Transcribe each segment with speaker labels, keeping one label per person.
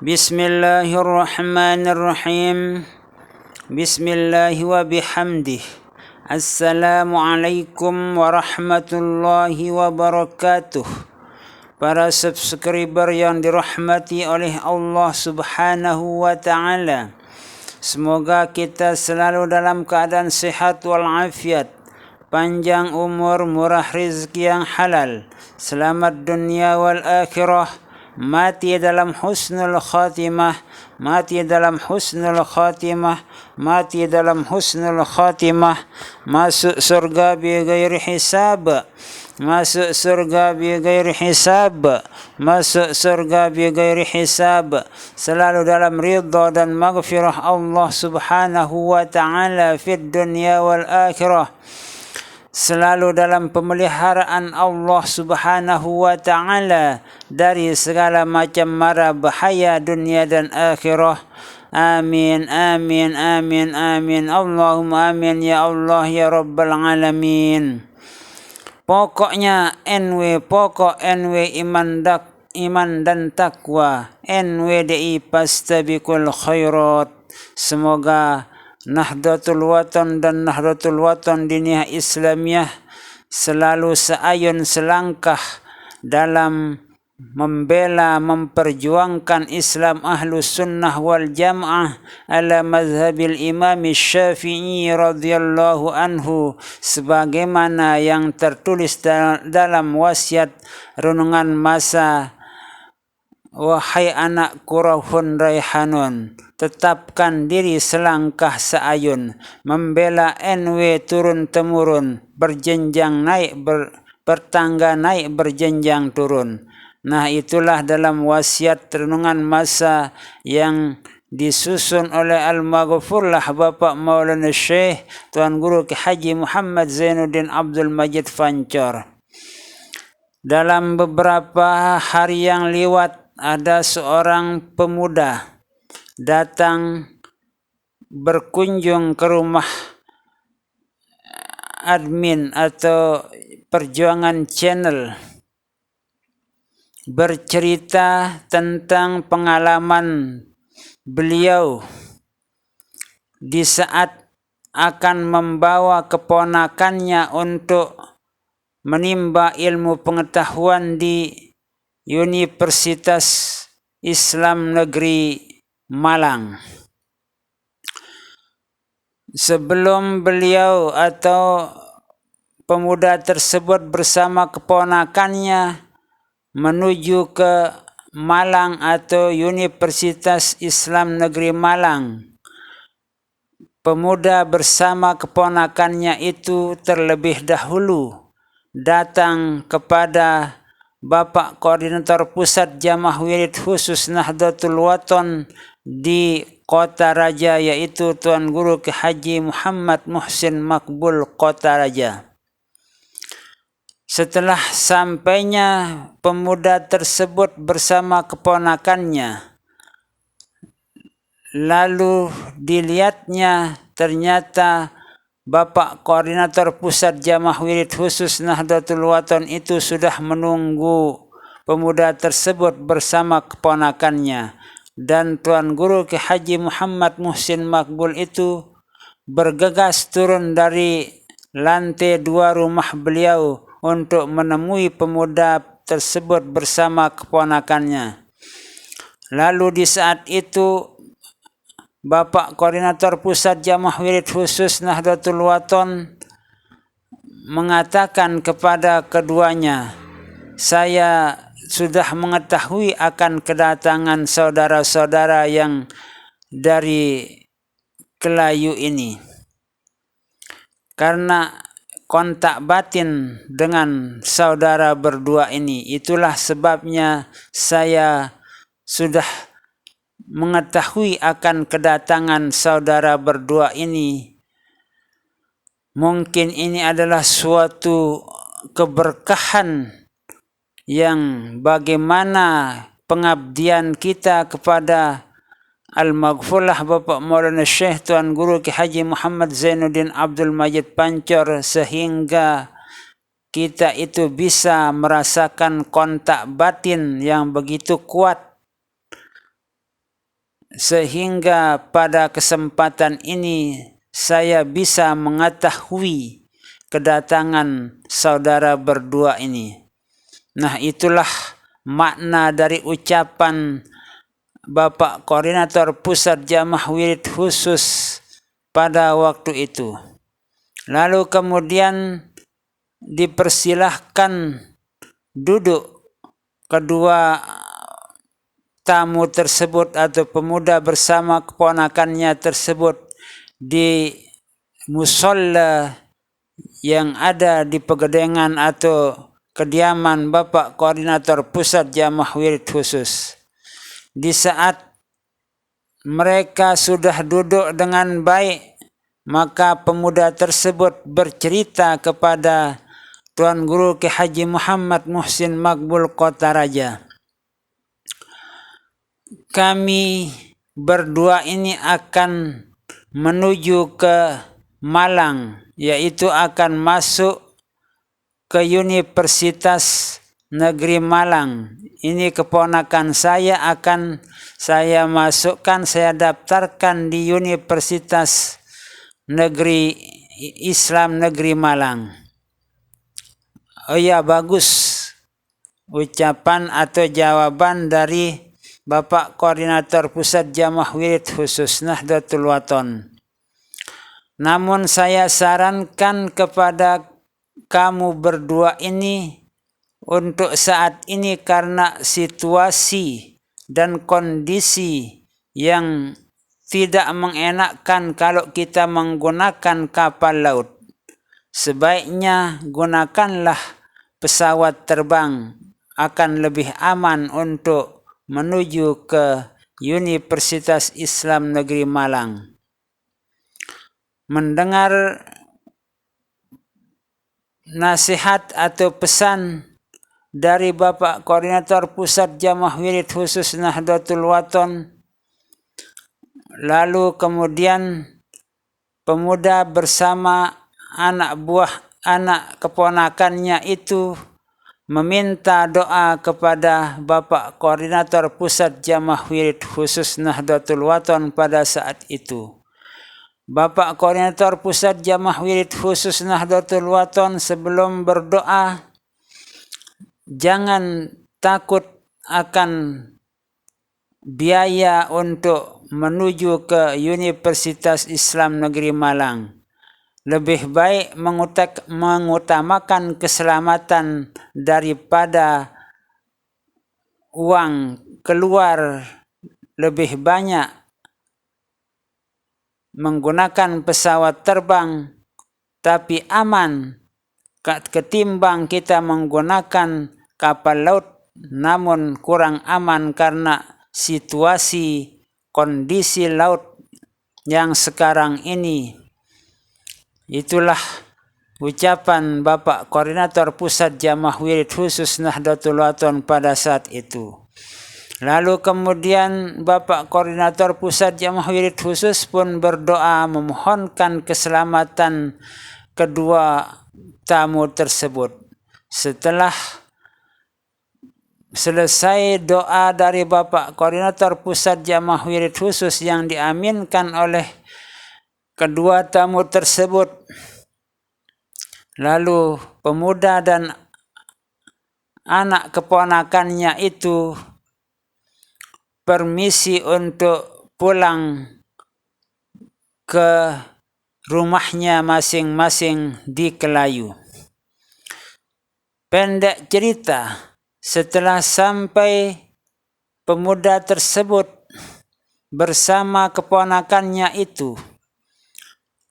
Speaker 1: Bismillahirrahmanirrahim. Bismillah wa bihamdih. Assalamualaikum warahmatullahi wabarakatuh. Para subscriber yang dirahmati oleh Allah Subhanahu wa ta'ala, semoga kita selalu dalam keadaan sehat walafiat, panjang umur, murah rezeki yang halal, selamat dunia wal akhirah, mati dalam husnul khatimah, mati dalam husnul khatimah, mati dalam husnul khatimah, masuk surga bi ghairi hisab, masuk surga bi ghairi hisab, masuk surga bi ghairi hisab, selalu dalam ridha dan maghfirah Allah Subhanahu wa ta'ala fid dunya wal akhirah, selalu dalam pemeliharaan Allah Subhanahu wa ta'ala dari segala macam mara bahaya dunia dan akhirah. Amin, amin, amin, amin. Allahumma amin ya Allah ya Rabbal Alamin. Pokoknya pokok iman dan takwa, NWDI pastabikul khairat. Semoga Nahdlatul Watan dan Nahdlatul Watan Diniyah Islamiyah selalu seayun selangkah dalam membela, memperjuangkan Islam Ahlus Sunnah wal Jamaah ala mazhabil Imam Syafi'i radhiyallahu anhu, sebagaimana yang tertulis dalam wasiat renungan masa. Wahai anakku Rauhun Raihanun, tetapkan diri selangkah seayun, membela NW turun-temurun, berjenjang naik, bertangga naik, berjenjang turun. Nah, itulah dalam wasiat renungan masa yang disusun oleh Al-Maghfurlah Bapak Maulana Syekh Tuan Guru Ki Haji Muhammad Zainuddin Abdul Majid Fancor. Dalam beberapa hari yang lewat, ada seorang pemuda datang berkunjung ke rumah admin atau Perjuangan Channel, bercerita tentang pengalaman beliau di saat akan membawa keponakannya untuk menimba ilmu pengetahuan di Universitas Islam Negeri Malang. Sebelum beliau atau pemuda tersebut bersama keponakannya menuju ke Malang atau Universitas Islam Negeri Malang, pemuda bersama keponakannya itu terlebih dahulu datang kepada Bapak Koordinator Pusat Jamaah Wirid Khusus Nahdlatul Watan di Kota Raja, yaitu Tuan Guru Ki Haji Muhammad Muhsin Makbul Kota Raja. Setelah sampainya pemuda tersebut bersama keponakannya, lalu dilihatnya ternyata Bapak Koordinator Pusat Jamaah Wirid Khusus Nahdlatul Watan itu sudah menunggu pemuda tersebut bersama keponakannya, dan Tuan Guru Ki Haji Muhammad Muhsin Makbul itu bergegas turun dari lantai 2 rumah beliau untuk menemui pemuda tersebut bersama keponakannya. Lalu di saat itu Bapak Koordinator Pusat Jamaah Wirid Khusus Nahdlatul Watan mengatakan kepada keduanya, saya sudah mengetahui akan kedatangan saudara-saudara yang dari Kelayu ini. Karena kontak batin dengan saudara berdua ini, itulah sebabnya saya sudah mengetahui akan kedatangan saudara berdua ini. Mungkin ini adalah suatu keberkahan yang bagaimana pengabdian kita kepada Al-Maghfurlah Bapak Maulana Syekh Tuan Guru Ki Haji Muhammad Zainuddin Abdul Majid Fancor, sehingga kita itu bisa merasakan kontak batin yang begitu kuat sehingga pada kesempatan ini saya bisa mengetahui kedatangan saudara berdua ini. Nah, itulah makna dari ucapan Bapak Koordinator Pusat Jamaah Wirid Khusus pada waktu itu. Lalu kemudian dipersilahkan duduk kedua tamu tersebut atau pemuda bersama keponakannya tersebut di musola yang ada di Pegedengan atau kediaman Bapak Koordinator Pusat Jamaah Wirid Khusus. Di saat mereka sudah duduk dengan baik, maka pemuda tersebut bercerita kepada Tuan Guru Ki Haji Muhammad Muhsin Makbul Kota Raja. Kami berdua ini akan menuju ke Malang, yaitu akan masuk ke Universitas Negeri Malang. Ini keponakan saya akan saya masukkan, saya daftarkan di Universitas Negeri Islam Negeri Malang. Oh ya, bagus ucapan atau jawaban dari Bapak Koordinator Pusat Jamaah Wirid Khusus Nahdlatul Wathon. Namun saya sarankan kepada kamu berdua ini untuk saat ini karena situasi dan kondisi yang tidak mengenakkan kalau kita menggunakan kapal laut, sebaiknya gunakanlah pesawat terbang, akan lebih aman untuk menuju ke Universitas Islam Negeri Malang. Mendengar nasihat atau pesan dari Bapak Koordinator Pusat Jamaah Wirid Khusus Nahdlatul Wathon, lalu kemudian pemuda bersama anak keponakannya itu meminta doa kepada Bapak Koordinator Pusat Jamaah Wirid Khusus Nahdlatul Wathon pada saat itu. Bapak Koordinator Pusat Jamaah Wirid Khusus Nahdlatul Wathon sebelum berdoa, jangan takut akan biaya untuk menuju ke Universitas Islam Negeri Malang. Lebih baik mengutamakan keselamatan daripada uang keluar lebih banyak menggunakan pesawat terbang tapi aman ketimbang kita menggunakan kapal laut namun kurang aman karena situasi kondisi laut yang sekarang ini. Itulah ucapan Bapak Koordinator Pusat Jamaah Wirid Khusus Nahdlatul Wathon pada saat itu. Lalu kemudian Bapak Koordinator Pusat Jamaah Wirid Khusus pun berdoa memohonkan keselamatan kedua tamu tersebut. Setelah selesai doa dari Bapak Koordinator Pusat Jamaah Wirid Khusus yang diaminkan oleh kedua tamu tersebut, lalu pemuda dan anak keponakannya itu permisi untuk pulang ke rumahnya masing-masing di Kelayu. Pendek cerita, setelah sampai pemuda tersebut bersama keponakannya itu,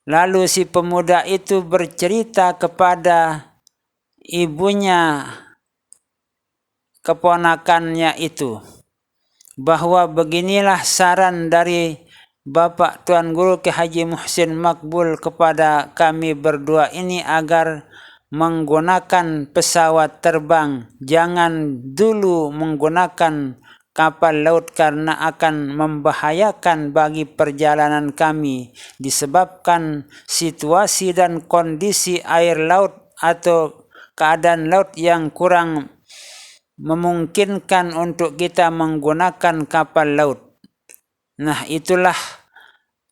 Speaker 1: lalu si pemuda itu bercerita kepada ibunya keponakannya itu bahwa beginilah saran dari Bapak Tuan Guru Ki Haji Muhsin Makbul kepada kami berdua ini agar menggunakan pesawat terbang, jangan dulu menggunakan kapal laut karena akan membahayakan bagi perjalanan kami disebabkan situasi dan kondisi air laut atau keadaan laut yang kurang memungkinkan untuk kita menggunakan kapal laut. Nah, itulah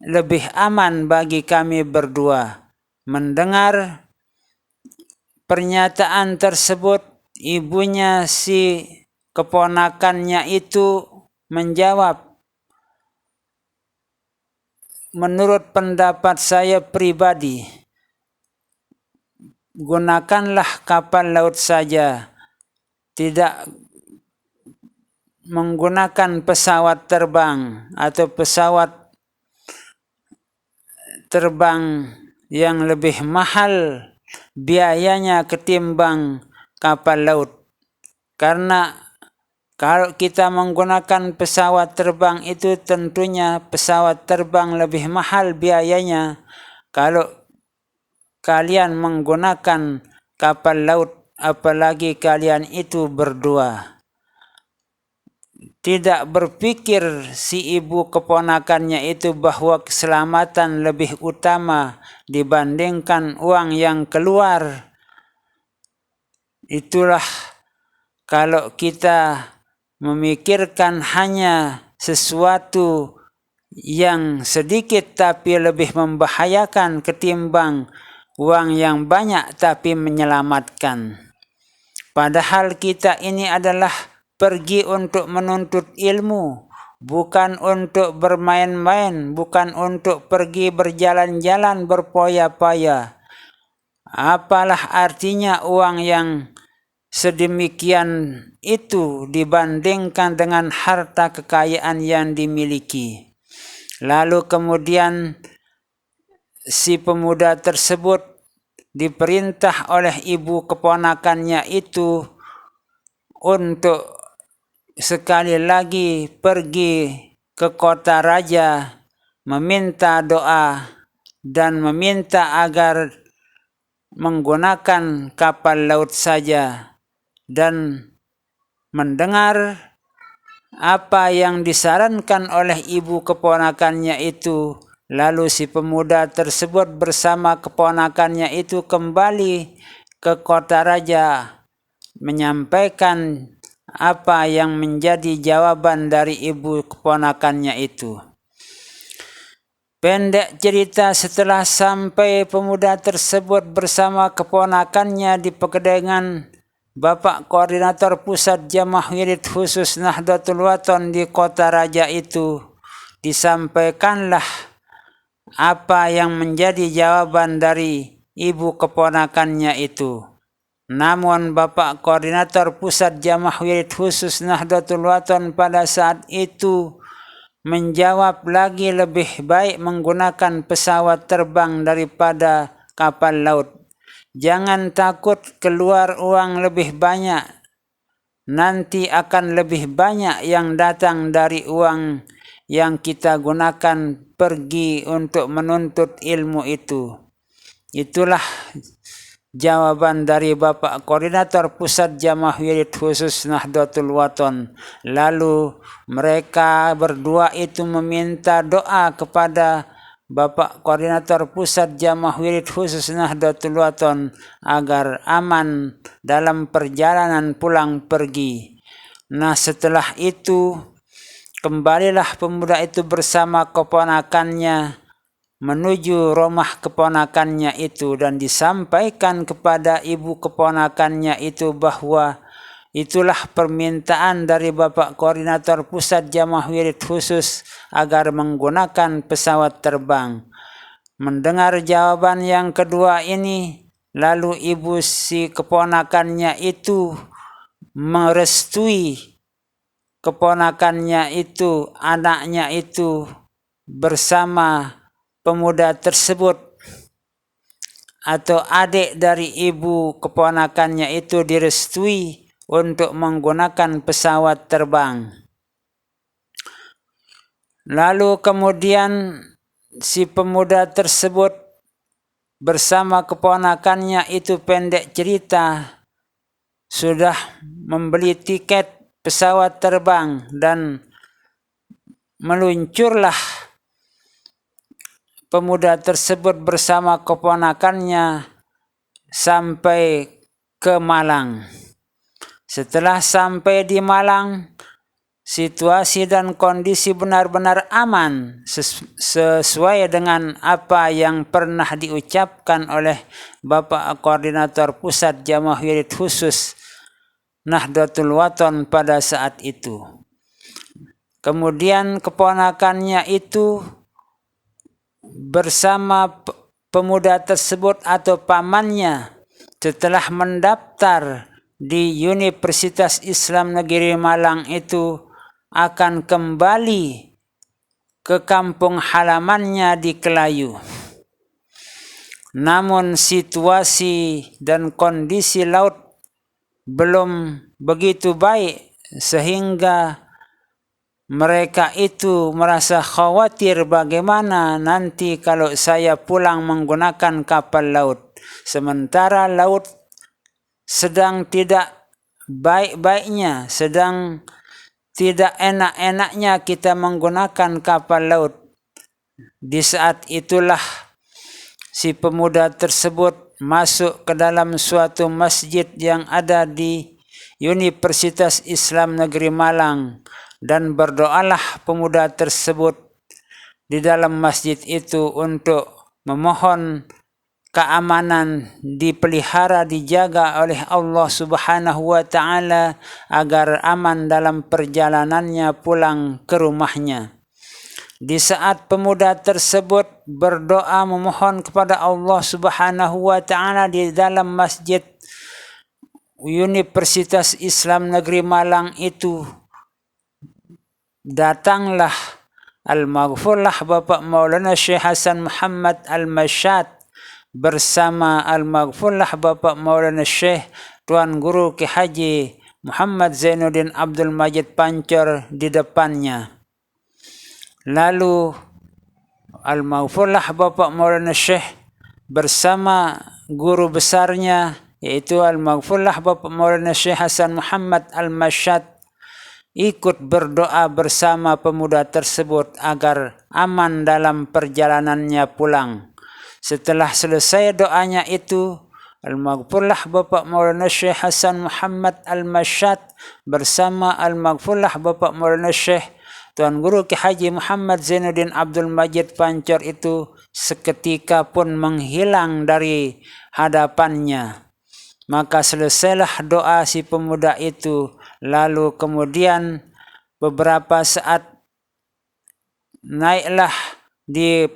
Speaker 1: lebih aman bagi kami berdua. Mendengar pernyataan tersebut, ibunya si keponakannya itu menjawab, menurut pendapat saya pribadi, gunakanlah kapal laut saja, tidak menggunakan pesawat terbang atau pesawat terbang yang lebih mahal biayanya ketimbang kapal laut. Karena kalau kita menggunakan pesawat terbang itu tentunya pesawat terbang lebih mahal biayanya. Kalau kalian menggunakan kapal laut, apalagi kalian itu berdua. Tidak berpikir si ibu keponakannya itu bahwa keselamatan lebih utama dibandingkan uang yang keluar. Itulah kalau kita memikirkan hanya sesuatu yang sedikit tapi lebih membahayakan ketimbang uang yang banyak tapi menyelamatkan. Padahal kita ini adalah pergi untuk menuntut ilmu, bukan untuk bermain-main, bukan untuk pergi berjalan-jalan berpoya-poya. Apalah artinya uang yang sedemikian itu dibandingkan dengan harta kekayaan yang dimiliki. Lalu kemudian si pemuda tersebut diperintah oleh ibu keponakannya itu untuk sekali lagi pergi ke kota raja, meminta doa dan meminta agar menggunakan kapal laut saja, dan mendengar apa yang disarankan oleh ibu keponakannya itu. Lalu si pemuda tersebut bersama keponakannya itu kembali ke kota raja, menyampaikan apa yang menjadi jawaban dari ibu keponakannya itu. Pendek cerita, setelah sampai pemuda tersebut bersama keponakannya di Pegedengan Bapak Koordinator Pusat Jamaah Wirid Khusus Nahdlatul Wathon di kota raja itu, disampaikanlah apa yang menjadi jawaban dari ibu keponakannya itu. Namun Bapak Koordinator Pusat Jamaah Wirid Khusus Nahdlatul Wathon pada saat itu menjawab, lagi lebih baik menggunakan pesawat terbang daripada kapal laut. Jangan takut keluar uang lebih banyak, nanti akan lebih banyak yang datang dari uang yang kita gunakan pergi untuk menuntut ilmu itu. Itulah jawaban dari Bapak Koordinator Pusat Jamaah Wirid Khusus Nahdlatul Wathon. Lalu mereka berdua itu meminta doa kepada Bapak Koordinator Pusat Jamaah Wirid Khusus Nahdlatul Wathon agar aman dalam perjalanan pulang pergi. Nah, setelah itu kembalilah pemuda itu bersama keponakannya menuju rumah keponakannya itu, dan disampaikan kepada ibu keponakannya itu bahwa itulah permintaan dari Bapak Koordinator Pusat Jamaah Wirid Khusus agar menggunakan pesawat terbang. Mendengar jawaban yang kedua ini, lalu ibu si keponakannya itu merestui keponakannya itu, anaknya itu bersama pemuda tersebut atau adik dari ibu keponakannya itu direstui untuk menggunakan pesawat terbang. Lalu kemudian si pemuda tersebut bersama keponakannya itu, pendek cerita, sudah membeli tiket pesawat terbang dan meluncurlah pemuda tersebut bersama keponakannya sampai ke Malang. Setelah sampai di Malang, situasi dan kondisi benar-benar aman sesuai dengan apa yang pernah diucapkan oleh Bapak Koordinator Pusat Jamaah Wirid Khusus Nahdlatul Wathon pada saat itu. Kemudian keponakannya itu bersama pemuda tersebut atau pamannya setelah mendaftar di Universitas Islam Negeri Malang itu akan kembali ke kampung halamannya di Kelayu. Namun situasi dan kondisi laut belum begitu baik sehingga mereka itu merasa khawatir bagaimana nanti kalau saya pulang menggunakan kapal laut. Sementara laut sedang tidak baik-baiknya, sedang tidak enak-enaknya kita menggunakan kapal laut. Di saat itulah si pemuda tersebut masuk ke dalam suatu masjid yang ada di Universitas Islam Negeri Malang, dan berdoalah pemuda tersebut di dalam masjid itu untuk memohon keamanan dipelihara, dijaga oleh Allah Subhanahu wa Ta'ala agar aman dalam perjalanannya pulang ke rumahnya. Di saat pemuda tersebut berdoa memohon kepada Allah Subhanahu wa Ta'ala di dalam masjid Universitas Islam Negeri Malang itu, datanglah Al-Maghfurlah Bapak Maulana Syekh Hasan Muhammad Al-Masyad bersama Al-Maghfurlah Bapak Maulana Syekh Tuan Guru Ki Haji Muhammad Zainuddin Abdul Majid Pancor di depannya. Lalu Al-Maghfurlah Bapak Maulana Syekh bersama guru besarnya yaitu Al-Maghfurlah Bapak Maulana Syekh Hasan Muhammad Al-Masyad ikut berdoa bersama pemuda tersebut agar aman dalam perjalanannya pulang. Setelah selesai doanya itu, Al-Maghfurlah Bapak Maulana Syekh Hasan Muhammad Al-Masyad bersama Al-Maghfurlah Bapak Maulana Syekh Tuan Guru Ki Haji Muhammad Zainuddin Abdul Majid Pancor itu seketika pun menghilang dari hadapannya. Maka selesailah doa si pemuda itu. Lalu kemudian beberapa saat naiklah di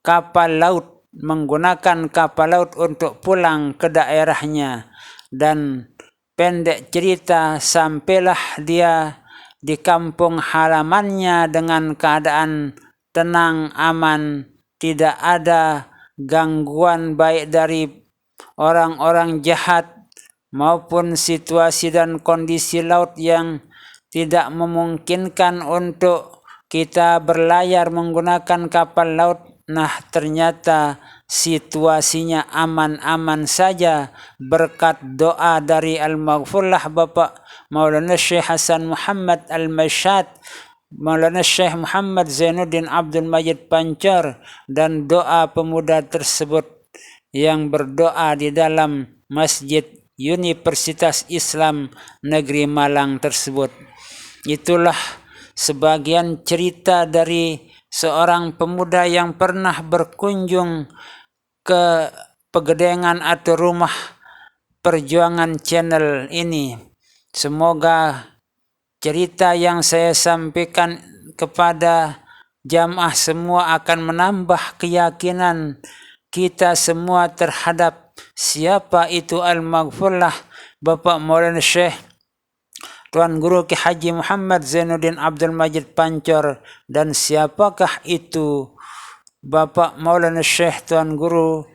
Speaker 1: kapal laut, menggunakan kapal laut untuk pulang ke daerahnya. Dan pendek cerita, sampailah dia di kampung halamannya dengan keadaan tenang, aman, tidak ada gangguan baik dari orang-orang jahat maupun situasi dan kondisi laut yang tidak memungkinkan untuk kita berlayar menggunakan kapal laut. Nah, ternyata situasinya aman-aman saja berkat doa dari Al-Maghfurlah Bapak Maulana Syekh Hasan Muhammad Al-Masyad, Maulana Syekh Muhammad Zainuddin Abdul Majid Pancor, dan doa pemuda tersebut yang berdoa di dalam Masjid Universitas Islam Negeri Malang tersebut. Itulah sebagian cerita dari seorang pemuda yang pernah berkunjung ke Pegedengan atau rumah perjuangan channel ini. Semoga cerita yang saya sampaikan kepada jamaah semua akan menambah keyakinan kita semua terhadap siapa itu Al-Maghfurlah Bapak Maulana Syekh Tuan Guru Ki Haji Muhammad Zainuddin Abdul Majid Pancor, dan siapakah itu Bapak Maulana Syekh Tuan Guru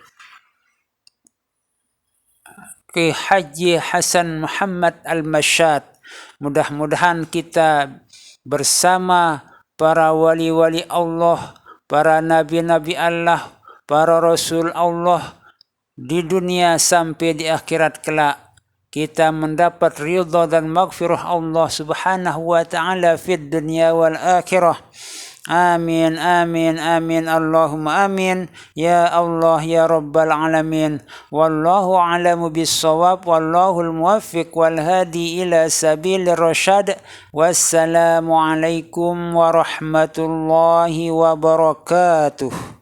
Speaker 1: Ki Haji Hasan Muhammad Al-Masyad. Mudah-mudahan kita bersama para wali-wali Allah, para nabi-nabi Allah, para rasul Allah di dunia sampai di akhirat kelak, kita mendapat ridha dan maghfirah Allah Subhanahu wa Ta'ala fid dunya wal akhirah. Amin, amin, amin, Allahumma amin. Ya Allah, ya Rabbal alamin. Wallahu a'lamu bis-shawab, wallahul muwaffiq wal hadi ila sabilir rasyad. Wassalamu alaikum warahmatullahi wabarakatuh.